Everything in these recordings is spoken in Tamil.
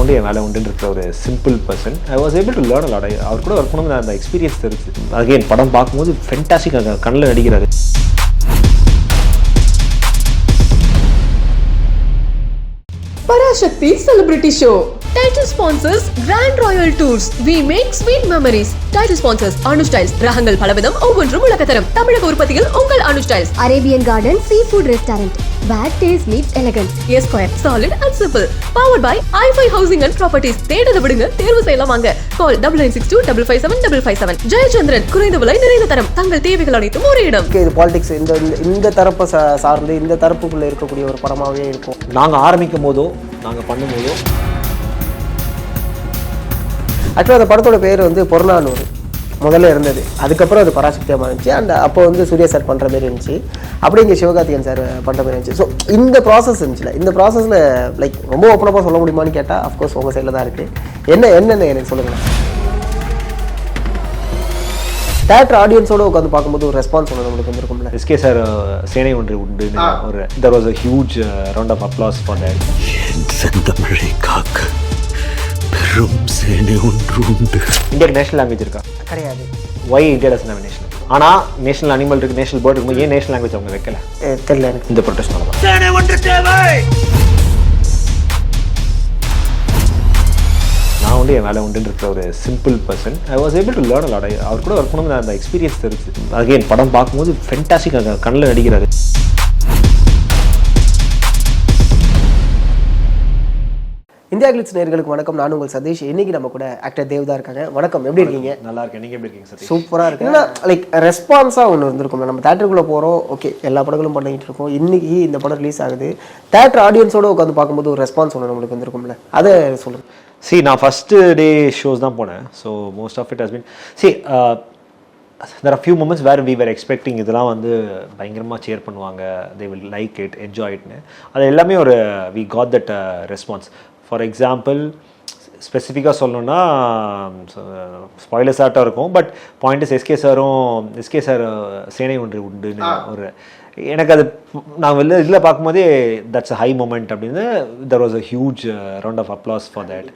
வந்து என் வேலை உண்டுன்னு இருக்கிற ஒரு simple person. I was able to learn a lot. அவர் கூட ஒர்க் பண்ணும்போது அந்த எக்ஸ்பீரியன்ஸ் தெரிஞ்சு. அகைன் படம் பார்க்கும்போது ஃபென்டாஸ்டிக் கண்ணில் நடிக்கிறாரு. Parasakthi Celebrity Show. Title sponsors Grand Royal Tours. We make sweet memories. Title sponsors Anu Styles. Rahangal பலவிதம் ஒவ்வொன்றும் உலகத்தரம். தமிழக உற்பத்தியில் உங்கள் Anu Styles. Arabian Garden Seafood Restaurant. Where taste meets elegance. A Square. Solid and simple. Powered by i5 Housing and Properties. தேடத விடுங்க, தேர்வு செய்யலாம் வாங்க. Call 9962 557 557. ஜெயச்சந்திரன். குறைந்த விலை நிறைந்த தரம். தங்கள் தேவைகள் அனைத்தும் ஒரே இடம். இது பாலிடிக்ஸ் இந்த தரப்பை சார்ந்து இந்த தரப்புக்குள்ள இருக்கக்கூடிய ஒரு படமாகவே இருக்கும். நாங்கள் ஆரம்பிக்கும் போதோ நாங்கள் பண்ணும்போதோ ஆக்சுவலாக அந்த படத்தோட பேர் வந்து பொருளானூர் முதல்ல இருந்தது. அதுக்கப்புறம் அது பராசக்தியாக மாறிச்சு. அண்ட் அப்போ வந்து சூர்யா சார் பண்ணுற மாதிரி இருந்துச்சு, அப்படி இங்கே சிவகார்த்திகேயன் சார் பண்ணுற மாதிரி இருந்துச்சு. ஸோ இந்த ப்ராசஸ் இருந்துச்சுல, இந்த ப்ராசஸில் லைக் ரொம்ப ஓப்பனப்பாக சொல்ல முடியுமான்னு கேட்டால் அஃப்கோர்ஸ் உங்கள் சைடில் தான் இருக்குது. என்னென்ன எனக்கு சொல்லுங்கள். தேட்டர் ஆடியன்ஸோடு உட்காந்து பார்க்கும்போது ஒரு ரெஸ்பான்ஸ் ஒன்று நம்மளுக்கு வந்துருக்கும்ல. எஸ்கே சார் சேனை ஒன்று உண்டு ஒரு there was a huge round of applause for that. செந்தமிழை காக்க பெரும் சேனை ஒன்று உண்டு. இந்தியாவுக்கு நேஷனல் லாங்குவேஜ் இருக்கா? கிடையாது. Y India doesn't have national? ஆனால் நேஷனல் அனிமல் இருக்குது, நேஷனல் பேர்ட் இருக்கும்போது ஏன் நேஷனல் லாங்குவேஜ் அவங்க வைக்கல? தெரியல எனக்கு. இந்த ப்ரொடெஸ்ட்னால தான். சேனை ஒன்று தேவை. நான் வந்து என் வேலை உண்டுன்னு இருக்கிற ஒரு simple person. I was able to learn a lot. அவர் கூட ஒர்க் பண்ணும்போது அந்த எக்ஸ்பீரியன்ஸ் தெரிஞ்சு. அகைன் படம் பார்க்கும்போது ஃபென்டாஸ்டிக் கண்ணில் நடிக்கிறாரு. இந்தியா கிளிட்ஸ் நேயர்களுக்கு வணக்கம். நான் உங்கள் சதீஷ். இன்னைக்கு நம்ம கூட ஆக்டர் தேவ்தா இருக்காங்க. வணக்கம், எப்படி இருக்கீங்க? நல்லா இருக்கேன், நீங்கள் எப்படி இருக்கீங்க சார்? சூப்பராக இருக்கு. ஏன்னா லைக் ரெஸ்பான்ஸாக ஒன்று இருந்திருக்கும். நம்ம தேட்டருக்குள்ளே போகிறோம், ஓகே எல்லா படங்களும் பண்ணிக்கிட்டு இருக்கோம். இன்னைக்கு இந்த படம் ரிலீஸ் ஆகுது. தேட்டர் ஆடியன்ஸோடு உட்காந்து பார்க்கும்போது ஒரு ரெஸ்பான்ஸ் ஒன்று நம்மளுக்கு வந்திருக்கும்ல, அதை சொல்லுங்கள். நான் ஃபஸ்ட்டு டே ஷோஸ் தான் போனேன். So most of it has been there are few moments where we were expecting இதெல்லாம் வந்து பயங்கரமாக சேர் பண்ணுவாங்க, they will like it, enjoy itனு. அது எல்லாமே ஒரு we got that response. For example ஸ்பெசிஃபிக்காக சொல்லணுன்னா ஸ்பாய்லர்ஸ் ஆட்டாக இருக்கும், but point is SK sir சேனை ஒன்று உண்டுன்னு ஒரு எனக்கு அது நான் இதில் பார்க்கும்போதே தட்ஸ் அ ஹை மொமெண்ட் அப்படின்னு. There was a huge round of applause for that.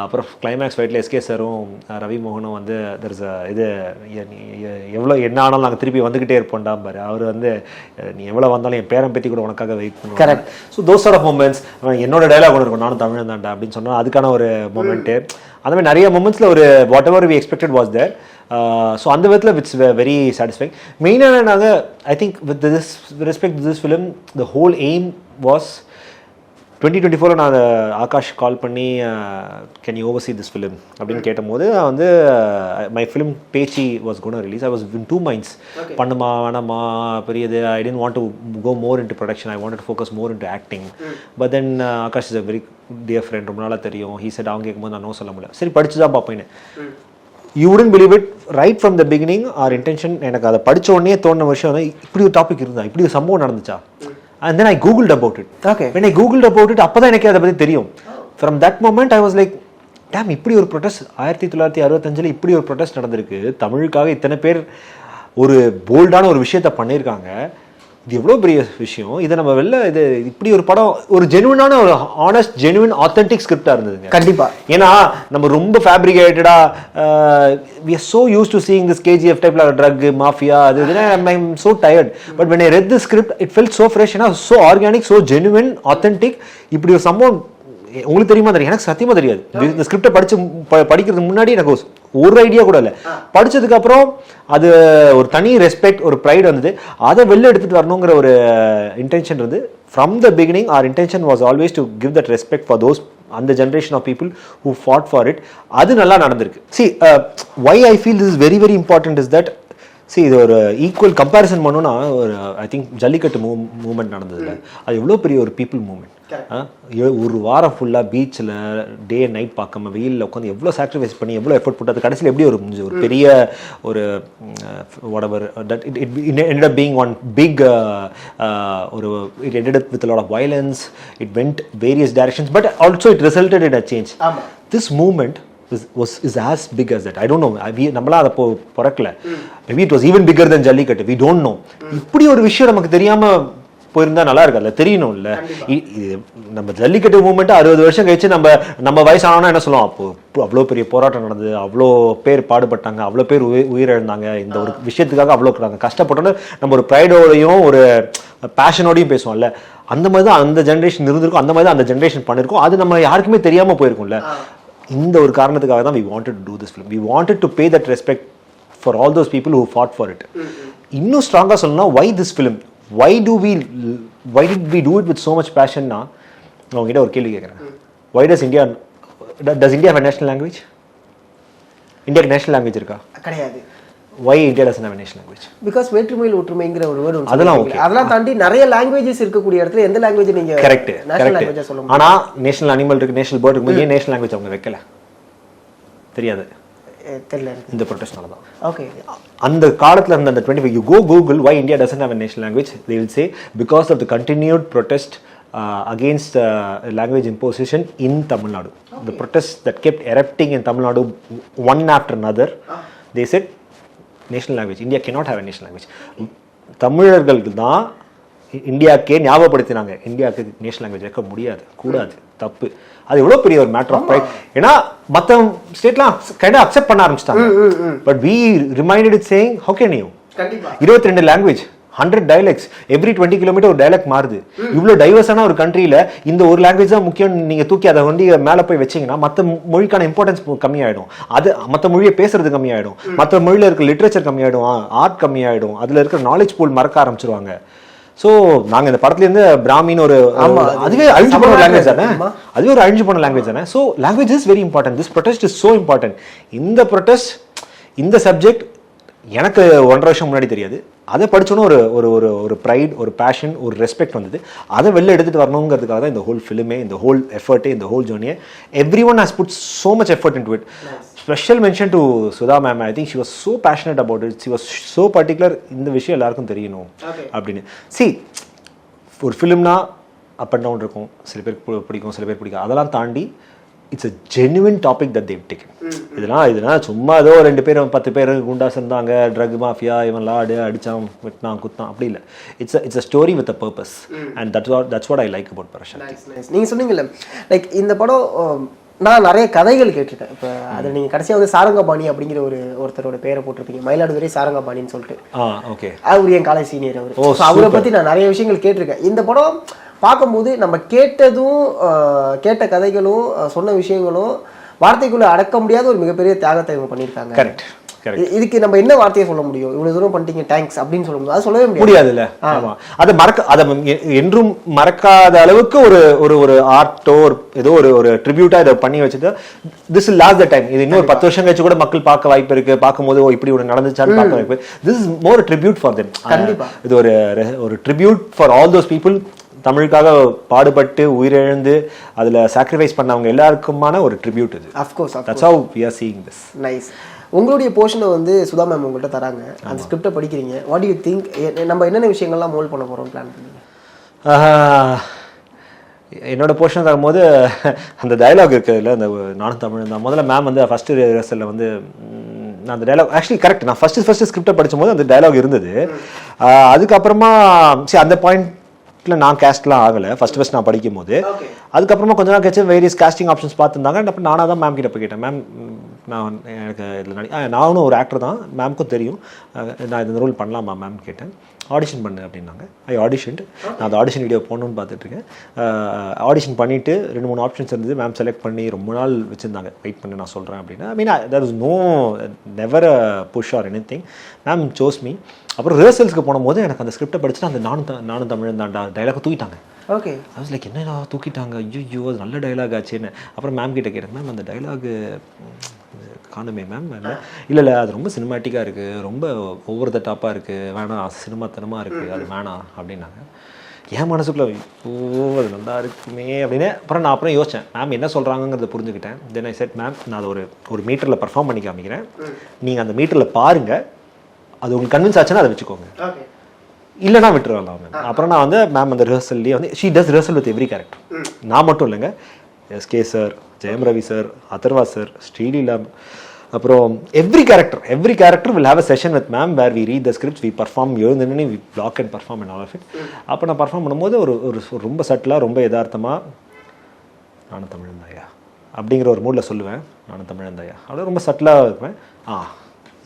அப்புறம் கிளைமேக்ஸ் ஃபைட்டில் எஸ்கே சாரும் ரவி மோகனும் வந்து தெர் இஸ் இது எவ்வளோ என்ன ஆனாலும் நாங்கள் திருப்பி வந்துக்கிட்டே இருப்போம்டா பாரு. அவர் வந்து நீ எவ்வளோ வந்தாலும் என் பேரன் பேத்தி கூட உனக்காக வெயிட் பண்ணுவோம். Correct. So those sort of moments. என்னோட டைலாக் ஒன்று இருக்கும், நானும் தமிழன் தான்டா அப்படின்னு சொன்னால் அதுக்கான ஒரு மொமெண்ட்டு. அந்த மாதிரி நிறைய மொமெண்ட்ஸில் ஒரு whatever we expected was there. So அந்த விதத்தில் இட்ஸ் வெரி சாட்டிஸ்ஃபைங். மெயினாக நாங்கள் I think with this respect this film the whole aim was 2024 நான் ஆகாஷ் கால் பண்ணி can you oversee this film அப்படின்னு கேட்டபோது நான் வந்து மை ஃபிலிம் பேச்சி was gonna release. I was in 2 minds. பண்ணுமா வேணாமா பெரியது. I tend want to go more into production. I want to focus more into acting. But then Akash is a very dear friend, ரொம்ப நாளாக தெரியும். ஹீ செட் அவங்க கேட்கும்போது நான் நோ சொல்ல முடியல. சரி படிச்சு தான் பார்ப்பேன்னு. You wouldn't believe it, right from the beginning our intention, எனக்கு அதை படித்த உடனே தோணுன விஷயம் வந்து இப்படி ஒரு டாபிக் இருந்தா, இப்படி ஒரு சம்பவம் நடந்துச்சா. And then I googled about it. Okay. When I googled about it, அப்போ தான் எனக்கு அதை பற்றி தெரியும். From that moment I was like, damn, இப்படி ஒரு ப்ரொட்டஸ்ட் 1965 இப்படி ஒரு ப்ரொட்டஸ்ட் நடந்திருக்கு. தமிழுக்காக இத்தனை பேர் ஒரு போல்டான ஒரு விஷயத்த பண்ணியிருக்காங்க. இது எவ்வளோ பெரிய விஷயம். இதை நம்ம இது இப்படி ஒரு படம், ஒரு ஜெனுவனான ஒரு ஆனஸ்ட் ஜெனுவன் ஆத்தென்டிக் ஸ்கிரிப்டாக இருந்ததுங்க. கண்டிப்பாக. ஏன்னா நம்ம ரொம்ப ஃபேப்ரிகேட்டடாக we are so used to seeing this KGF type of drug mafia, I'm so tired, but when I read the script it felt so fresh, so organic, so genuine, authentic. இப்படி ஒரு சம்பவம் உங்களுக்கு தெரியுமா தெரியும், எனக்கு சத்தியமாக தெரியாது. இந்த ஸ்கிரிப்டை படிக்கிறதுக்கு முன்னாடி எனக்கு ஒரு ஐடியா கூட இல்லை. படித்ததுக்கு அப்புறம் அது ஒரு தனி ரெஸ்பெக்ட், ஒரு ப்ரைட் வந்தது. அதை வெளில எடுத்துகிட்டு வரணுங்கிற ஒரு இன்டென்ஷன் இருந்து from the beginning. Our intention was always to give that respect for those அந்த generation of people who fought for it. அது நல்லா நடந்திருக்கு. why I feel this is very very important is that இது ஒரு ஈக்குவல் கம்பேரிசன் பண்ணோன்னா ஒரு ஐ திங்க் ஜல்லிக்கட்டு மூமெண்ட் நடந்ததில்ல, அது எவ்வளோ பெரிய ஒரு பீப்புள் மூமெண்ட். ஒரு வாரம் ஃபுல்லாக பீச்சில் டே அண்ட் நைட் பார்க்காம வெயிலில் உட்காந்து எவ்வளோ சாக்ரிஃபைஸ் பண்ணி எவ்வளோ எஃபர்ட் போட்டு அது கடைசியில் எப்படி ஒரு பெரிய ஒரு whatever that it ended up being one big ஒரு it ended up with a lot of violence. It went various directions, but also it resulted in a change. This movement is as big as that. I don't know. நம்மளா அதை பிறக்கல. Maybe it was even bigger than jallikattu. We don't know. இப்படி ஒரு விஷயம் நமக்கு தெரியாமல் போயிருந்தா நல்லா இருக்காதுல்ல, தெரியணும்ல. நம்ம ஜல்லிக்கட்டு மூவ்மெண்ட் 60 வருஷம் கழிச்சு நம்ம வயசானோன்னா என்ன சொல்லுவோம், அப்போ அவ்வளோ பெரிய போராட்டம் நடந்தது, அவ்வளோ பேர் பாடுபட்டாங்க, அவ்வளோ பேர் உயிரிழந்தாங்க, இந்த ஒரு விஷயத்துக்காக அவ்வளோ கஷ்டப்பட்டோன்னு நம்ம ஒரு ப்ரைடோடையும் ஒரு பேஷனோடையும் பேசுவோம்ல. அந்த மாதிரி தான் அந்த ஜென்ரேஷன் இருந்திருக்கும், அந்த மாதிரி தான் அந்த ஜென்ரேஷன் பண்ணியிருக்கோம். அது நம்ம யாருக்குமே தெரியாமல் போயிருக்கும்ல. இந்த ஒரு காரணத்துக்காக தான் we wanted to do this film. We wanted to pay that respect for all those people who fought for it. இன்னும் ஸ்ட்ராங்காக சொல்லணும்னா why this film? Why did we do it with so much passion? நான் உங்ககிட்ட ஒரு கேள்வி கேட்குறேன். Why does India have a national language? இந்தியாவுக்கு நேஷனல் லாங்குவேஜ் இருக்கா? கிடையாது. Why India doesn't have a national language? Because வேற்றுமையில் ஒற்றுமைங்கிற ஒரு வேர்டு அதெல்லாம் ஓகே. அதெல்லாம் தாண்டி நிறைய லாங்குவேஜஸ் இருக்கக்கூடிய இடத்துல எந்த லாங்குவேஜ் நீங்க கரெக்ட் கரெக்ட். ஆனா நேஷனல் அனிமல் இருக்கு, நேஷனல் பேர்ட் இருக்கு, ஏன் நேஷனல் லாங்குவேஜ் அவங்க வைக்கல? தெரியாது, தெரியல. இந்த ப்ரொடெஸ்ட்னால தான். ஓகே. அந்த காலத்துல இருந்த அந்த 25 you go Google why India doesn't have a national language, they will say because of the continued protest against language imposition in Tamil Nadu. The protests that kept erupting in Tamil Nadu one after another, they said national language India cannot have a national language. தமிழர்களுக்கு தான் இந்தியாவுக்கே ஞாபகப்படுத்தினாங்க, இந்தியாவுக்கு நேஷனல் லாங்குவேஜ் வைக்க முடியாது, கூடாது, தப்பு. அது எவ்வளோ பெரிய ஒரு மேட்டர் ஆஃப் ப்ரைட். ஏன்னா மற்ற ஸ்டேட்லாம் கைண்டாக அக்செப்ட் பண்ண ஆரம்பிச்சிட்டாங்க. But we reminded it saying how can you 22 language 100 dialects every 20 kilometer ஒரு dialect மாறுது. இவ்வளோ டைவர்ஸான ஒரு கண்ட்ரியில் இந்த ஒரு லாங்குவேஜ் தான் முக்கியம் நீங்கள் தூக்கி அதை வந்து மேலே போய் வச்சிங்கன்னா மற்ற மொழிக்கான இம்பார்ட்டன்ஸ் கம்மியாயிடும். அது மற்ற மொழியை பேசுறது கம்மியாயிடும், மற்ற மொழியில் இருக்க லிட்ரேச்சர் கம்மியாயிடும், ஆர்ட் கம்மியாயிடும், அதில் இருக்கிற நாலேஜ் பூல் மறக்க ஆரம்பிச்சிருவாங்க. ஸோ நாங்கள் இந்த படத்துலேருந்து பிராமின் ஒரு அதுவே அழிஞ்சு போன லாங்குவேஜ் தானே, அதுவே ஒரு அழிஞ்சு போன லாங்குவேஜ் தானே. So language is very important. This protest is so important. இந்த ப்ரொடெஸ்ட், இந்த சப்ஜெக்ட் எனக்கு 1.5 வருஷம் முன்னாடி தெரியாது. அதை படிச்சோன்னா ஒரு ப்ரைட், ஒரு பேஷன், ஒரு ரெஸ்பெக்ட் வந்தது. அதை வெளில எடுத்துகிட்டு வரணுங்கிறதுக்காக தான் இந்த ஹோல் ஃபிலிமே, இந்த ஹோல் எஃபர்ட்டே, இந்த ஹோல் ஜேர்னியே. Every one has put so much effort into it. Special mention to Sudha ma'am. I think she was so passionate about it. She was so particular, இந்த விஷயம் எல்லாருக்கும் தெரியணும் அப்படின்னு. சி, ஒரு ஃபிலிம்னா அப் அண்ட் டவுன் இருக்கும், சில பேருக்கு பிடிக்கும், சில பேர் பிடிக்கும். அதெல்லாம் தாண்டி it's a genuine topic that they've taken. இதெல்லாம் சும்மா ஏதோ 2 பேர் 10 பேர் குண்டாஸ் இருந்தாங்க, ட்ரக் மாஃபியா, இவன் லாடு அடித்தான் வெட்டினான் குத்தான், அப்படி இல்லை. It's a story with a purpose. And that's what I like about Parasakthi. நீங்கள் சொன்னீங்கல்ல, லைக் இந்த படம் நான் நிறைய கதைகள் கேட்டிருக்கேன். இப்போ அதில் நீங்கள் கடைசியாக வந்து சாரங்கபாணி அப்படிங்கிற ஒருத்தரோட பேரை போட்டிருப்பீங்க, மயிலாடுதுறை சாரங்கபாணின்னு சொல்லிட்டு. ஓகே. அவர் என் காலேஜ் சீனியர். அவர் அவரை பற்றி நான் நிறைய விஷயங்கள் கேட்டிருக்கேன். இந்த படம் பார்க்கும்போது நம்ம கேட்ட கதைகளும் சொன்ன விஷயங்களும் வார்த்தைக்குள்ள அடக்க முடியாத ஒரு மிகப்பெரிய தியாகத்தை இவங்க பண்ணியிருக்காங்க. கரெக்ட். இதுக்கு நம்ம என்ன வார்த்தையை சொல்ல முடியும்? இவ்வளவு தூரம் பண்ணிட்டீங்க, தேங்க்ஸ் அப்படின்னு சொல்ல முடியும், அது சொல்லவே முடியாதுல்ல. அதை என்றும் மறக்காத அளவுக்கு ஒரு ஆர்ட்டோ ஏதோ ஒரு ட்ரிபியூட்டா இதை பண்ணி வச்சுட்டு this is lost the time. இது இன்னொரு 10 வருஷம் கழிச்சு கூட மக்கள் பார்க்க வாய்ப்பு இருக்கு. பார்க்கும்போது இப்படி ஒரு நடந்துச்சான்னு பார்க்க வாய்ப்பு. This is more tribute for them. கண்டிப்பா இது ஒரு tribute for all those people. தமிழுக்காக பாடுபட்டு உயிரிழந்து அதில் சாக்ரிஃபைஸ் பண்ணவங்க எல்லாருக்குமான ஒரு ட்ரிபியூட் இது. Of course, that's how we are seeing this. Nice. உங்களுடைய போர்ஷனை வந்து சுதா மேம் உங்கள்கிட்ட தராங்க, அந்த ஸ்கிரிப்டை படிக்கிறீங்க. வாட் யூ திங்க், நம்ம என்னென்ன விஷயங்கள்லாம் மோல்ட் பண்ண போகிறோம் பிளான் பண்ணீங்க? என்னோட போர்ஷன் தரும்போது அந்த டயலாக் இருக்குதுல்ல, அந்த நானும் தமிழ் தான். முதல்ல மேம் வந்து ஃபஸ்ட்டு ரிஹர்சலில் வந்து நான் அந்த டைலாக் ஆக்சுவலி கரெக்ட், நான் ஃபஸ்ட்டு ஸ்கிரிப்டை படிக்கும்போது அந்த டைலாக் இருந்தது. அதுக்கப்புறமா அந்த பாயிண்ட்டில் நான் கேஸ்ட்லாம் ஆகலை ஃபஸ்ட் நான் படிக்கும் போது. அதுக்கப்புறமா கொஞ்ச நாள் கழிச்சு வேரியஸ் காஸ்டிங் ஆப்ஷன்ஸ் பார்த்துருந்தாங்க. அப்போ நானாக தான் மேம் கிட்ட போய் கேட்டேன், மேம் நான் எனக்கு இதில் நானும் ஒரு ஆக்டர் தான், மேம்க்கும் தெரியும், நான் இந்த ரோல் பண்ணலாமா மேம் கேட்டேன். ஆடிஷன் பண்ணு அப்படின்னாங்க. ஐ ஆடிஷன்ட்டு நான் அந்த ஆடிஷன் வீடியோ போகணுன்னு பார்த்துட்ருக்கேன். ஆடிஷன் பண்ணிவிட்டு 2-3 ஆப்ஷன்ஸ் இருந்தது. மேம் செலக்ட் பண்ணி ரொம்ப நாள் வச்சுருந்தாங்க, வெயிட் பண்ணி நான் சொல்கிறேன் அப்படின்னா. I mean there is never a push or anything. Ma'am chose me. அப்புறம் ரிஹர்சல்ஸ்க்கு போகும்போது எனக்கு அந்த ஸ்கிரிப்டை படிச்சுட்டு அந்த நானும் தமிழ் தான்டா டைலாக் தூக்கிட்டாங்க. ஓகே. ஐ வாஸ் லைக், என்ன தூக்கிட்டாங்க, ஐயோ அது நல்ல டைலாக் ஆச்சுன்னு. அப்புறம் மேம் கிட்ட கேட்டேன், மேம் அந்த டைலாகு காணுமே மேம். இல்லை அது ரொம்ப சினிமாட்டிக்காக இருக்குது, ரொம்ப ஓவர் த டாப்பாக இருக்குது, வேணாம் சினிமாத்தனமாக இருக்குது, அது வேணாம் அப்படின்னாங்க. என் மனசுக்குள்ள அது நல்லா இருக்குமே அப்படின்னு. அப்புறம் யோசித்தேன், மேம் என்ன சொல்கிறாங்கிறத புரிஞ்சுக்கிட்டேன். தென் ஐ செட், மேம் நான் அதை ஒரு மீட்டரில் பர்ஃபார்ம் பண்ணி காமிக்கிறேன், நீங்கள் அந்த மீட்டரில் பாருங்கள், அது உங்களுக்கு கன்வின்ஸ் ஆச்சுன்னா அதை வச்சுக்கோங்க, இல்லைனா விட்டுருவாங்க மேம். அப்புறம் நான் வந்து மேம் அந்த ரிஹர்சல்லேயே வந்து she does rehearsal with every character. நான் மட்டும் இல்லைங்க, SK sir, Jayam Ravi sir, Atharva sir, Sreeleela, அப்புறம் every character will have a session with ma'am where we read the scripts we perform எழுந்துன்னு we block and perform and all of it. அப்போ நான் பர்ஃபார்ம் பண்ணும்போது ஒரு ரொம்ப சட்டிலாக ரொம்ப யதார்த்தமாக நானும் தமிழன் தாயா அப்படிங்கிற ஒரு மூடில் சொல்லுவேன். நானும் தமிழன் தாயா அப்படியே ரொம்ப சட்டிலாக இருப்பேன்.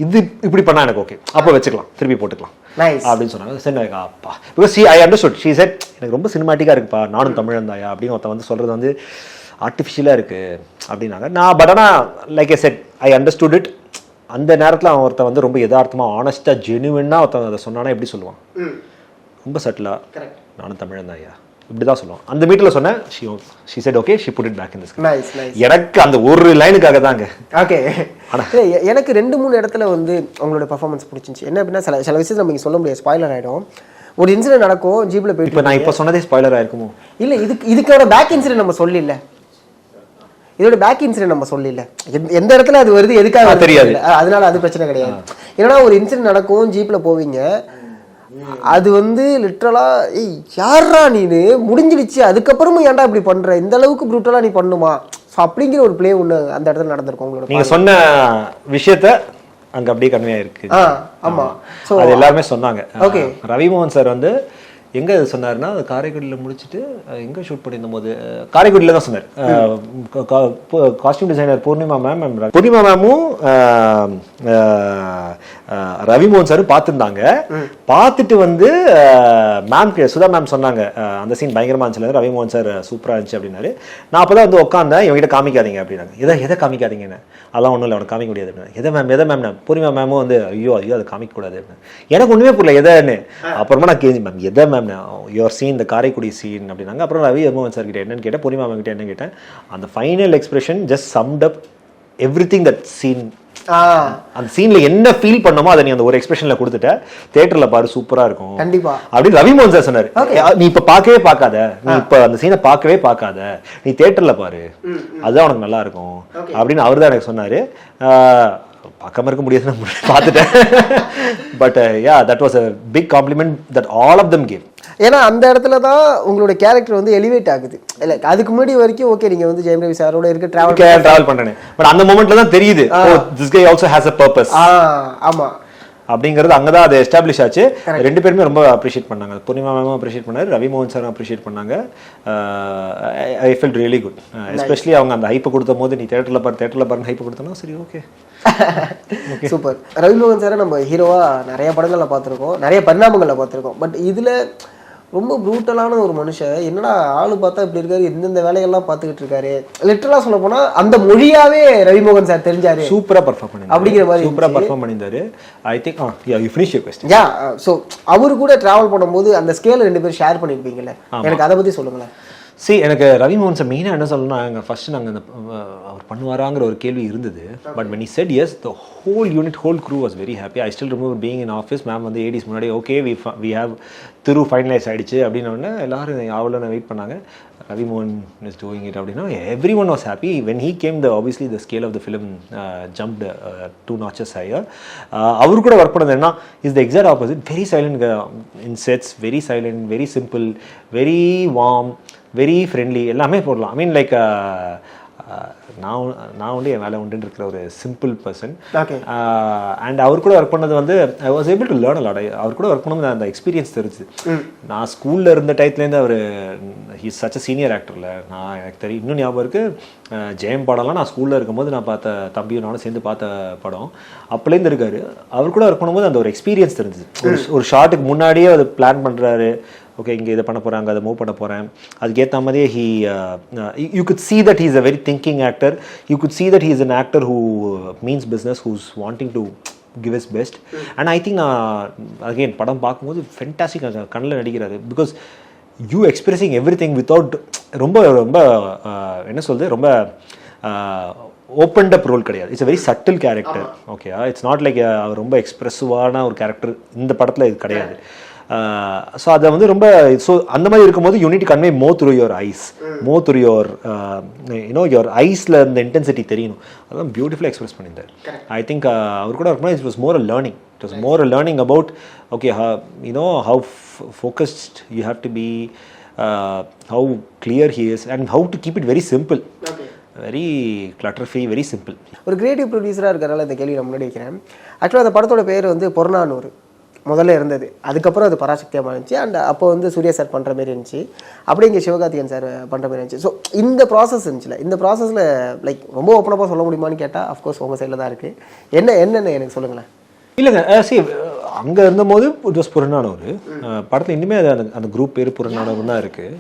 இது இப்படி பண்ணால் எனக்கு ஓகே, அப்போ வச்சுக்கலாம், திருப்பி போட்டுக்கலாம் அப்படின்னு சொன்னாங்க. சரி அப்பா because I understood she said எனக்கு ரொம்ப சினிமாட்டிக்காக இருக்குப்பா நானும் தமிழன் தாயா அப்படின்னு ஒருத்தன் வந்து சொல்கிறது வந்து ஆர்டிஃபிஷியலாக இருக்குது அப்படின்னாங்க. நான் பட் ஆனால் like I set I understood it. அந்த நேரத்தில் அவன் ஒருத்தன் வந்து ரொம்ப யதார்த்தமாக ஆனஸ்ட்டாக ஜெனுவினாக ஒருத்தன் அதை சொன்னானா எப்படி சொல்லுவான்? ரொம்ப சட்டிலாக நானும் தமிழன் தாயா இப்படி தான் சொல்லுவான். அந்த மீட்டில் சொன்னேன். She said okay, she put it back in the script. எனக்கு அந்த ஒரு லைனுக்காக தாங்க. ஓகே, எனக்கு 2-3 இடத்துல வந்து உங்களோட பர்ஃபார்மன்ஸ் பிடிச்சிருந்துச்சு. என்ன அப்படின்னா சில விஷயத்தை நம்ம சொல்ல முடியாது, ஸ்பாய்லர் ஆகிடும். ஒரு இன்சிடென்ட் நடக்கும் ஜீப்ல போயிட்டு. இப்போ நான் இப்போ சொன்னதே ஸ்பாய்லர் ஆயிருக்குமோ? இல்லை, இதுக்கான பேக் இன்சிடென்ட் நம்ம சொல்லல. இதோட பேக் இன்சிடென்ட் நம்ம சொல்லல. எந்த இடத்துல அது வருது எதுக்காக தெரியாது, அதனால அது பிரச்சனை கிடையாது. ஏன்னா ஒரு இன்சிடென்ட் நடக்கும், ஜீப்ல போவீங்க, அது வந்து லிட்டரலா யாரா நீனு முடிஞ்சிடுச்சு அதுக்கப்புறமும் ஏன்டா இப்படி பண்ற, இந்த அளவுக்கு ப்ரூட்டலா நீ பண்ணுமா அப்படிங்கிற ஒரு பிளே ஒன்று அந்த இடத்துல நடந்திருக்கும். உங்களோட நீங்க சொன்ன விஷயத்த அங்க அப்படியே கன்வே இருக்கு. ஆமா, சோ அது எல்லாருமே சொன்னாங்க. ஓகே, ரவிமோகன் சார் வந்து எங்கே சொன்னார்னா காரைக்குடியில் முடிச்சுட்டு எங்கே ஷூட் பண்ணியிருந்த போது காரைக்குடியில் தான் சொன்னார். காஸ்டியூம் டிசைனர் பூர்ணிமா மேமும் ரவிமோகன் சார் பார்த்துருந்தாங்க. பார்த்துட்டு வந்து மேம் சுதா மேம் சொன்னாங்க அந்த சீன் பயங்கரமாக இருந்துச்சு, ரவிமோகன் சார் சூப்பராக இருந்துச்சு அப்படின்னாரு. நான் அப்போ தான் வந்து உட்காந்தேன், இவங்ககிட்ட காமிக்காதீங்க அப்படின்னாங்க. எதை காமிக்காதீங்கன்னு? அதெல்லாம் ஒன்றும் இல்லை, அவனை காமிக்க முடியாது அப்படின்னா. எதை மேம் பூர்ணிமா மேமும் வந்து ஐயோ அதை காமிக்கக்கூடாது அப்படின்னு. எனக்கு ஒன்றுமே புரியல எதைன்னு. அப்புறமா நான் கேள்வி மேம் எதை மேம் யுவர் சீன் இந்த காரைக்குடி சீன் அப்படின்னாங்க. அப்புறம் ரவிமோகன் சார் கிட்ட என்னன்னு கேட்டேன், பூர்ணிமா மேம் கிட்ட என்ன கேட்டேன். அந்த final expression just summed up everything that scene. அந்த சீன்ல என்ன ஃபீல் பண்ணமோ அதை நீ அந்த ஒரு எக்ஸ்பிரஷன்ல கொடுத்துட்ட, தியேட்டர்ல பாரு சூப்பரா இருக்கும் கண்டிப்பா அப்படின்னு ரவிமோகன் சார் சொன்னாரு. நீ இப்ப பார்க்கவே பார்க்காத, நீ இப்ப அந்த சீனை பார்க்கவே பார்க்காத, நீ தியேட்டர்ல பாரு, அதுதான் உனக்கு நல்லா இருக்கும் அப்படின்னு அவர் தான் எனக்கு சொன்னாரு. பார்க்காம இருக்க முடியாது, நான் பார்த்துட்டேன். But yeah, that was a big compliment that all of them gave. ஏன்னா அந்த இடத்துல தான் உங்களோட கேரக்டர் வந்து எலிவேட் ஆகுது. இல்ல அதுக்கு முன்னாடி வரைக்கும் ஓகே நீங்க வந்து ஜெயம் ரவி சாரோட இருக்க டிராவல் பண்றேன், பட் அந்த மொமெண்ட்ல தான் தெரியுது this guy also has a purpose. ஆமா அப்படிங்கிறது அங்கதான் அது எஸ்டாப்ளிஷ் ஆச்சு. ரெண்டு பேருமே ரொம்ப அப்ரிஷியேட் பண்ணாங்க. பூர்ணிமா மேமும் அப்ரிஷியேட் பண்ணாரு, ரவிமோகன் சாரும் அப்ரிஷியேட் பண்ணாங்க. I felt really good. Especially அவங்க அந்த ஹைப்பை கொடுத்த போது, நீ தேட்டர்ல பாருங்க ஹைப்பை கொடுத்தோம்னா சரி ஓகே சூப்பர். ரவிமோகன் சாரை நம்ம ஹீரோவா நிறைய படங்கள்ல பார்த்துருக்கோம், நிறைய பரிணாமங்கள்ல பார்த்துருக்கோம். பட் இதுல ரொம்ப ப்ரூட்டலான ஒரு மனுஷன், என்னடா ஆளு பார்த்தா இப்படி இருக்காரு, எந்தெந்த வேலைகள்லாம் பார்த்துக்கிட்டு இருக்காரு. லிட்டரலா சொல்ல போனா அந்த மொழியாவே ரவிமோகன் சார் தெரிஞ்சாரு, சூப்பரா பர்ஃபார்ம் பண்ணி அப்படிங்கிற மாதிரி சூப்பரா பர்ஃபார்ம் பண்ணியிருந்தாரு. I think you finish your question. Yeah, so அவரு கூட டிராவல் பண்ணும்போது அந்த ஸ்கேல் ரெண்டு பேரும் ஷேர் பண்ணிருப்பீங்கல்ல, எனக்கு அதை பத்தி சொல்லுங்களேன். எனக்கு ரவிமோகன் சார் மெயினாக என்ன சொல்லணும்னா, நாங்கள் ஃபர்ஸ்ட் நாங்கள் அந்த அவர் பண்ணுவாராங்கிற ஒரு கேள்வி இருந்தது. But when he said yes, the whole unit, whole crew was very happy. I still remember being in office. Ma'am வந்து ஏடிஸ் முன்னாடி okay we have Thiru finalise ஆகிடுச்சு அப்படின்னு உடனே எல்லாரும் அவ்வளோ வெயிட் பண்ணாங்க. ரவிமோகன் இஸ் டூயிங் இட் அப்படின்னா every one was happy. When he came obviously the scale of the film jumped 2 notches higher. அவர் கூட ஒர்க் பண்ணது என்ன is the exact opposite. Very silent in sets, very silent, very simple, very warm, very friendly, எல்லாமே போடலாம். ஐ மீன் லைக் நான் வந்து என் வேலை உண்டுன்னு இருக்கிற ஒரு சிம்பிள் பர்சன். அண்ட் அவர் கூட ஒர்க் பண்ணது வந்து I was able to learn a lot. அவர் கூட ஒர்க் பண்ணும்போது அந்த எக்ஸ்பீரியன்ஸ் தெரிஞ்சு. நான் ஸ்கூலில் இருந்த டயத்துலேருந்து அவர் ஹீஸ் சச் அ சீனியர் ஆக்டரில் நான் எனக்கு தெரியும். இன்னும் ஞாபகம் இருக்குது, ஜெயம் படம்லாம் நான் ஸ்கூலில் இருக்கும்போது நான் பார்த்த, தம்பியும் நானும் சேர்ந்து பார்த்த படம். அப்போலேருந்து இருக்காரு. அவர் கூட ஒர்க் பண்ணும்போது அந்த ஒரு எக்ஸ்பீரியன்ஸ் தெரிஞ்சுது. ஒரு ஷார்ட்டுக்கு முன்னாடியே அது பிளான் பண்ணுறாரு. ஓகே, இங்கே இதை பண்ண போகிறாங்க, அதை மூவ் பண்ண போகிறேன், அதுக்கேற்ற மாதிரியே you could see that he is a very thinking actor. You could see that he is an actor who means business, who's wanting to give his best. And I think again படம் பார்க்கும்போது ஃபென்டாஸ்டிக் கண்ணில் நடிக்கிறாரு. Because you expressing everything without ரொம்ப ரொம்ப என்ன சொல்றது, ரொம்ப ஓப்பன் அப் ரோல் கிடையாது. It's a very subtle character. Okay, it's not like அவர் ரொம்ப எக்ஸ்பிரசிவான ஒரு கேரக்டர் இந்த படத்தில் இது கிடையாது. ஸோ அதை வந்து ரொம்ப ஸோ அந்த மாதிரி இருக்கும்போது you need to convey more through your eyes, more through your you know your ஐஸில் இந்த இன்டென்சிட்டி தெரியணும். அதெல்லாம் பியூட்டிஃபுல்லாக எக்ஸ்பிரஸ் பண்ணியிருந்தார். ஐ திங்க் அவர் கூட இருக்கும்போது it was more a learning. It was more a learning about okay how focused you have to be, how clear he is, and how to keep it very simple. Very clutter free, very simple. ஒரு கிரியேட்டிவ் ப்ரொடியூசராக இருக்கிறனால இந்த கேள்வி நான் முன்னாடி வைக்கிறேன். ஆக்சுவலாக அந்த படத்தோட பேர் வந்து பொருநானூறு முதல்ல இருந்தது. அதுக்கப்புறம் அது பராசக்தியாக மாறிச்சு. அண்ட் அப்போ வந்து சூர்யா சார் பண்ணுற மாதிரி இருந்துச்சு. அப்படியே இங்கே சிவகார்த்திகேயன் சார் பண்ணுற மாதிரி இருந்துச்சு. ஸோ இந்த ப்ராசஸ் இருந்துச்சுல, இந்த ப்ராசஸில் லைக் ரொம்ப ஓப்பனப்பாக சொல்ல முடியுமான்னு கேட்டால் அஃப்கோர்ஸ் உங்கள் சைடில் தான் இருக்குது. என்னென்ன எனக்கு சொல்லுங்களேன். இல்லைங்க, சரி, அங்கே இருந்தபோது இட் வாஸ் புறநானூறு. படத்தில் இன்னுமே அது அந்த குரூப் பேர் புறநானூறு தான் இருக்குது.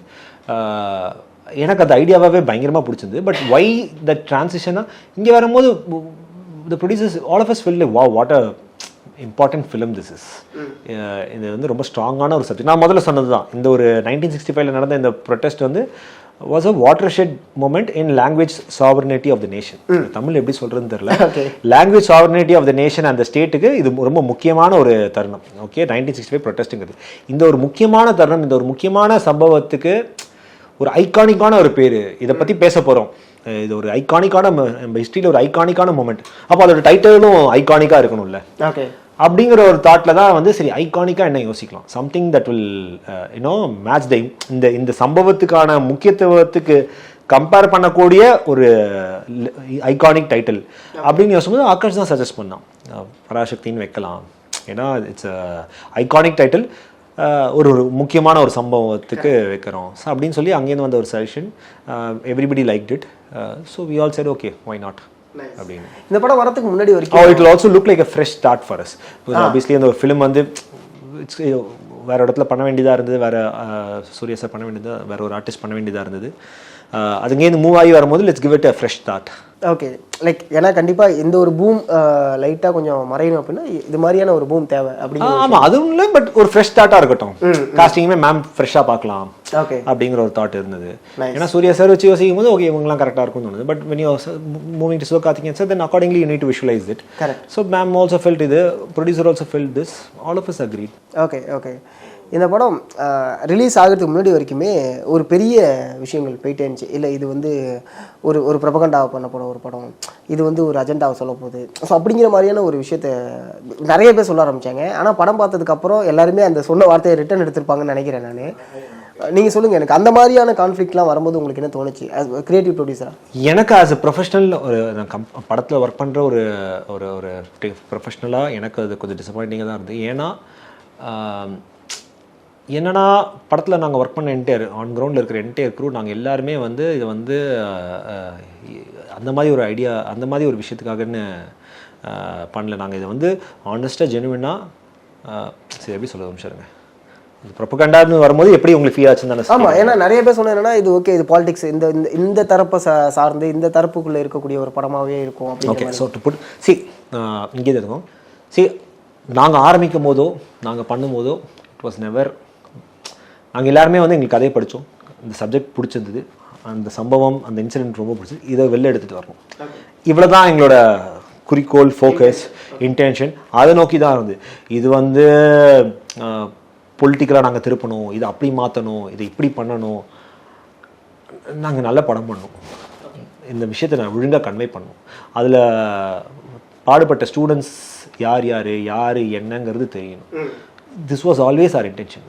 எனக்கு அந்த ஐடியாவே பயங்கரமாக பிடிச்சிருந்து. பட் ஒய் த ட்ரான்சிஷனாக இங்கே வரும்போது the producers all of us feel like wow what a important film this is. இது வந்து ரொம்ப ஸ்ட்ராங்கான ஒரு சப்ஜெக்ட். நான் முதல்ல சொன்னது தான், இந்த ஒரு 1965 நடந்த இந்த ப்ரொட்டஸ்ட் வந்து was a watershed moment in language sovereignty of the nation. Tamil எப்படி சொல்றதுன்னு தெரியல. Language sovereignty of the nation and the ஸ்டேட்டுக்கு இது ரொம்ப முக்கியமான ஒரு தருணம். ஓகே, 1965 ப்ரொட்டஸ்ட்டுங்கிறது இந்த ஒரு முக்கியமான தருணம். இந்த ஒரு முக்கியமான சம்பவத்துக்கு ஒரு ஐகானிக்கான ஒரு பேர். இதை பற்றி பேச போகிறோம். இது ஒரு ஐகானிக்கான நம்ம ஹிஸ்ட்ரியில் ஒரு ஐகானிக்கான மூமெண்ட். அப்போ அதோட டைட்டிலும் ஐகானிக்காக இருக்கணும்ல. ஓகே, அப்படிங்கிற ஒரு தாட்டில் தான் வந்து சரி ஐகானிக்காக என்ன யோசிக்கலாம், something that will you know match the இந்த சம்பவத்துக்கான முக்கியத்துவத்துக்கு கம்பேர் பண்ணக்கூடிய ஒரு ஐகானிக் டைட்டில் அப்படின்னு யோசிக்கும்போது ஆகாஷ் தான் சஜஸ்ட் பண்ணான் பராசக்தின்னு வைக்கலாம். ஏன்னா இட்ஸ் ஐகானிக் டைட்டில், ஒரு முக்கியமான ஒரு சம்பவத்துக்கு வைக்கிறோம் அப்படின்னு சொல்லி அங்கேருந்து வந்த ஒரு suggestion. Everybody liked it. So we all said okay why not அப்படின்னு. இந்த படம் வரதுக்கு முன்னாடி வரைக்கும் it will also look like a fresh start for us. Obviously அந்த ஒரு ஃபிலிம் வந்து வேற இடத்துல பண்ண வேண்டியதாக இருந்தது, வேற சூர்யா சார் பண்ண வேண்டியது, வேற ஒரு ஆர்டிஸ்ட் பண்ண வேண்டியதாக இருந்தது. அதுங்கேருந்து மூவ் ஆகி வரும்போது let's give it a fresh start. Okay, like ஏன்னா கண்டிப்பாக இந்த ஒரு பூம் லைட்டாக கொஞ்சம் மறையணும் அப்படின்னா இது மாதிரியான ஒரு பூம் தேவை அப்படிங்கிற. ஆமாம், அதுவும் இல்லை, பட் ஒரு ஃப்ரெஷ் ஸ்டார்ட்டாக இருக்கட்டும். காஸ்டிங்குமே மேம் ஃப்ரெஷ்ஷாக பார்க்கலாம் ஓகே அப்படிங்கிற ஒரு தாட் இருந்தது. ஏன்னா சூர்யா சார் வச்சு யோசிக்கும் போது ஓகே இவங்கலாம் கரெக்டாக இருக்கும்னு தோணுது. But when you moving to Sivakarthikeyan sir, then accordingly you need to visualize it. Correct. So ma'am also felt இது, producer also felt this, all of us agreed. Okay okay. இந்த படம் ரிலீஸ் ஆகிறதுக்கு முன்னாடி வரைக்குமே ஒரு பெரிய விஷயங்கள் போயிட்டே இருந்துச்சு. இல்லை இது வந்து ஒரு ப்ரொபகண்டாவை பண்ண போகிற ஒரு படம், இது வந்து ஒரு அஜெண்டாவை சொல்ல போகுது. ஸோ அப்படிங்கிற மாதிரியான ஒரு விஷயத்த நிறைய பேர் சொல்ல ஆரம்பித்தாங்க. ஆனால் படம் பார்த்ததுக்கப்புறம் எல்லாருமே அந்த சொன்ன வார்த்தையை ரிட்டர்ன் எடுத்திருப்பாங்கன்னு நினைக்கிறேன் நான். நீங்கள் சொல்லுங்கள், எனக்கு அந்த மாதிரியான கான்ஃப்ளிக்ட்லாம் வரும்போது உங்களுக்கு என்ன தோணுச்சு கிரியேட்டிவ் ப்ரொடியூசரா? எனக்கு ஆஸ் எ ப்ரொஃபஷனல் ஒரு படத்தில் ஒர்க் பண்ணுற ஒரு ஒரு ப்ரொஃபஷ்னலாக எனக்கு அது கொஞ்சம் டிசப்பாயிண்டிங்காக தான் இருந்தது. ஏன்னா என்னன்னா படத்தில் நாங்கள் ஒர்க் பண்ண என்டையர் ஆன் கிரவுண்டில் இருக்கிற என்டையர் க்ரூ நாங்கள் எல்லாருமே வந்து இது வந்து அந்த மாதிரி ஒரு ஐடியா, அந்த மாதிரி ஒரு விஷயத்துக்காகன்னு பண்ணல. நாங்கள் இதை வந்து ஆனஸ்ட்டாக ஜெனுவினாக சரி எப்படி சொல்ல நிமிஷம் ப்ரொபகண்டான்னு வரும்போது எப்படி உங்களுக்கு ஃபீல் ஆச்சுன்னு தானே. ஆமாம், ஏன்னா நிறைய பேர் சொன்னேன்னா இது ஓகே, இது பாலிடிக்ஸ், இந்த தரப்பை சார்ந்து இந்த தரப்புக்குள்ளே இருக்கக்கூடிய ஒரு படமாகவே இருக்கும் அப்படி. ஓகே, ஸோ டு புட் இங்கே தான் இருக்கும். நாங்கள் ஆரம்பிக்கும் போதோ நாங்கள் பண்ணும் போதோ இட் வாஸ் நெவர், நாங்கள் எல்லாருமே வந்து எங்களுக்கு கதையை படித்தோம், இந்த சப்ஜெக்ட் பிடிச்சிருந்தது, அந்த சம்பவம் அந்த இன்சிடென்ட் ரொம்ப பிடிச்சது, இதை வெளில எடுத்துகிட்டு வரணும், இவ்வளோ தான் எங்களோட குறிக்கோள், ஃபோக்கஸ், இன்டென்ஷன், அதை நோக்கி தான் இருந்தது. இது வந்து பொலிட்டிக்கலாக நாங்கள் திருப்பணும், இதை அப்படி மாற்றணும், இதை இப்படி பண்ணணும், நாங்கள் நல்ல படம் பண்ணணும், இந்த விஷயத்தை நான் ஒழுங்காக கன்வே பண்ணணும், அதில் பாடுபட்ட ஸ்டூடெண்ட்ஸ் யார் யார் என்னங்கிறது தெரியணும். This was always our intention.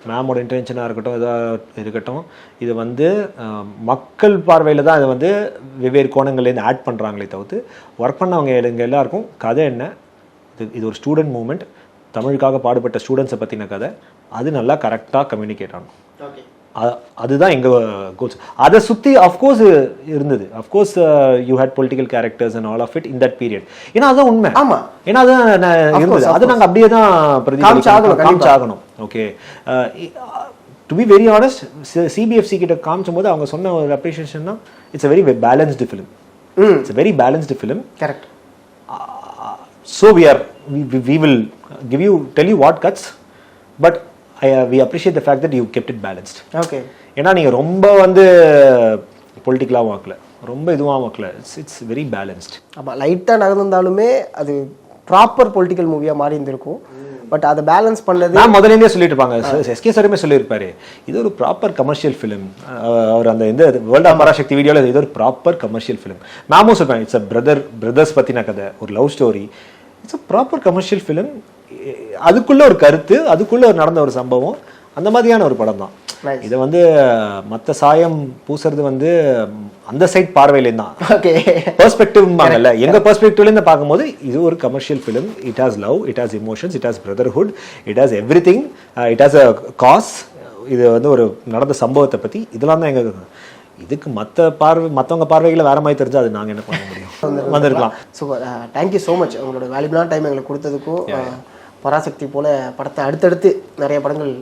மேமோட இன்டென்ஷனாக இருக்கட்டும், இதாக இருக்கட்டும், இது வந்து மக்கள் பார்வையில் தான் இதை வந்து வெவ்வேறு கோணங்கள்லேருந்து ஆட் பண்ணுறாங்களே தவிர்த்து ஒர்க் பண்ணவங்க இங்கே எல்லாருக்கும் கதை என்ன, இது ஒரு ஸ்டூடெண்ட் மூமெண்ட், தமிழுக்காக பாடுபட்ட ஸ்டூடெண்ட்ஸை பற்றின கதை, அது நல்லா கரெக்டாக கம்யூனிகேட் ஆகணும். அதுதான் எங்கள் கோல்ஸ். அதை சுற்றி அஃப்கோர்ஸ் இருந்தது, of course you had political characters and all of it in that period. ஏன்னா அதுதான் உண்மை. ஆமாம், ஏன்னா அதுதான் இருந்தது, அது நாங்கள் அப்படியே தான் காமிச்சாகணும். Okay, to be very honest, CBFC கிட்ட காமிச்சும் போது அவங்க சொன்ன ஒரு அப்ரிஷியேஷன்னா it's a very balanced film. It's a very balanced film. Correct. So we will tell you what cuts, but we appreciate the fact that you kept it balanced. Okay. ஏன்னா நீங்கள் ரொம்ப வந்து பொலிட்டிக்கலாகவும் ஆக்கல, ரொம்ப இதுவாகவும் ஆக்கல, இட்ஸ் வெரி பேலன்ஸ்ட். ஆமாம், லைட்டாக நகர்ந்தாலுமே அது ப்ராப்பர் பொலிட்டிக்கல் மூவியாக மாறி இருந்திருக்கும். பட் அதை பேலன்ஸ் பண்ணது நான் முதலேருந்தே சொல்லிட்டு இருப்பாங்க, எஸ்கே சாருமே சொல்லியிருப்பாரு, இது ஒரு ப்ராப்பர் கமர்ஷியல் ஃபிலிம். அவர் அந்த இந்த வேர்ல்ட் ஆஃப் பராசக்தி வீடியோவில் இது ஒரு ப்ராப்பர் கமர்ஷியல் ஃபிலிம். நாமும் சொல்லுவேன், இட்ஸ் அ பிரதர்ஸ் பற்றின கதை, ஒரு love story, it's a proper commercial film. அதுக்குள்ள ஒரு கருத்து, அதுக்குள்ள ஒரு நடந்த ஒரு சம்பவம், அந்த மாதிரியான ஒரு படம் தான். இதை வந்து மற்ற சாயம் பூசுறது வந்து அந்த சைட் பார்வையிலேருந்து தான். ஓகே, பெர்ஸ்பெக்டிவ்ல எங்க பெர்ஸ்பெக்டிவ்லேருந்து பார்க்கும்போது இது ஒரு commercial film. It has love, it has emotions, it has brotherhood, it has everything, it has a cos. இது வந்து ஒரு நடந்த சம்பவத்தை பற்றி இதெல்லாம் தான் எங்க. இதுக்கு மற்றவங்க பார்வைகளை வேற மாதிரி தெரிஞ்சா அது நாங்கள் என்ன பண்ண முடியும்? வந்திருக்கலாம். Super, thank you so much. உங்களோட வேல்யூபிளான டைம் எங்களுக்கு கொடுத்ததுக்கும் பராசக்தி போல படத்தை அடுத்தடுத்து நிறைய படங்கள்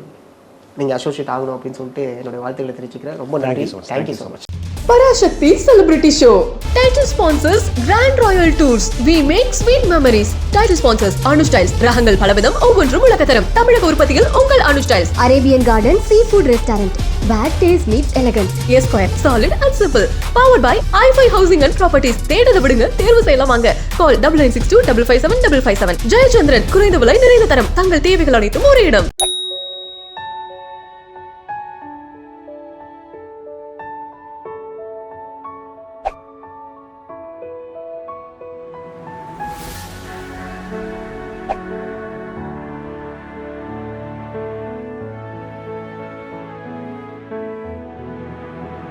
நீங்கள் அசோசியேட் ஆகணும் அப்படின்னு சொல்லிட்டு என்னுடைய வாழ்த்துக்களை தெரிவிச்சுக்கிறேன். ரொம்ப நன்றி. Thank you so much. Parasakthi Celebrity Show. Title sponsors Grand Royal Tours. We make sweet memories. Title sponsors Anu Styles. ரகங்கள் பலவிதம், ஒவ்வொன்றும் உலகத்தரம். தமிழக உற்பத்தியில் உங்கள் அனு styles. Arabian Garden Seafood Restaurant, where taste meets elegance. A Square, solid and simple. Powered by i5 Housing and Properties. தேடத விடுங்க, தேர்வு செய்யலாம் வாங்க. Call 9962 557 557. ஜெயச்சந்திரன், குறைந்த விலை நிறைந்த தரம். தங்கள் தேவைகள் அனைத்தும் ஒரே இடம்.